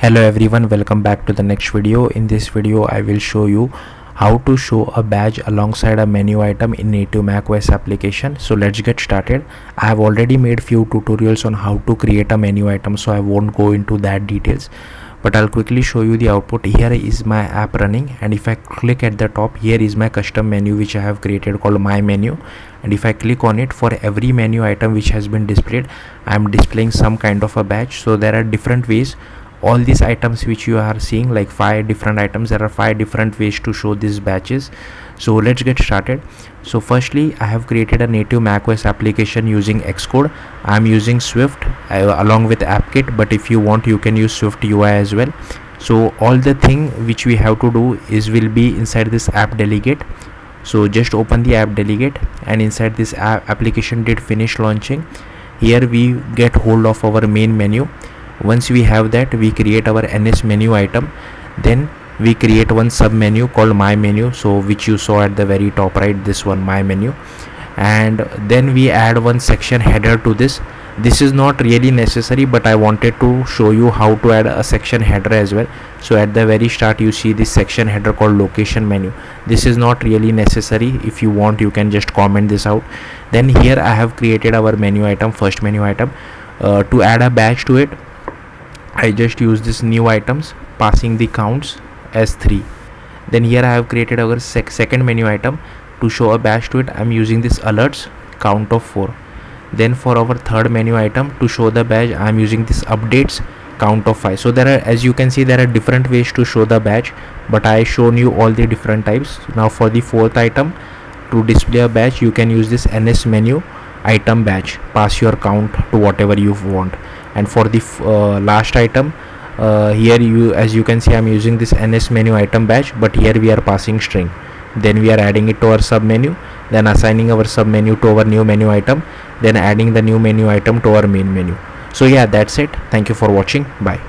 Hello everyone, welcome back to the next video. In this video I will show you how to show a badge alongside a menu item in native macOS application. So let's get started. I have already made few tutorials on how to create a menu item, so I won't go into that details, but I'll quickly show you the output. Here is my app running, and if I click at the top, here is my custom menu which I have created called my menu. And if I click on it, for every menu item which has been displayed, I am displaying some kind of a badge. So there are different ways. All these items which you are seeing, like 5 different items, there are 5 different ways to show these badges. So let's get started. So firstly, I have created a native macOS application using Xcode. I am using Swift along with AppKit, but if you want, you can use Swift UI as well. So all the thing which we have to do is will be inside this app delegate. So just open the app delegate, and inside this application did finish launching. Here we get hold of our main menu. Once we have that, we create our ns menu item. Then we create one sub menu called my menu, so which you saw at the very top right, this one, my menu. And then we add one section header to this. This is not really necessary, but I wanted to show you how to add a section header as well. So at the very start you see this section header called location menu. This is not really necessary. If you want, you can just comment this out. Then here I have created our menu item, first menu item. To add a badge to it, I just use this new items, passing the counts as 3. Then here I have created our second menu item. To show a badge to it, I am using this alerts, count of 4. Then for our third menu item, to show the badge, I am using this updates, count of 5. So there are, as you can see, there are different ways to show the badge, but I shown you all the different types. Now for the fourth item, to display a badge, you can use this ns menu item badge, pass your count to whatever you want. And for the last item, here you, as you can see, I'm using this ns menu item badge, but here we are passing string. Then we are adding it to our sub menu, then assigning our sub menu to our new menu item, then adding the new menu item to our main menu. So yeah, that's it. Thank you for watching. Bye.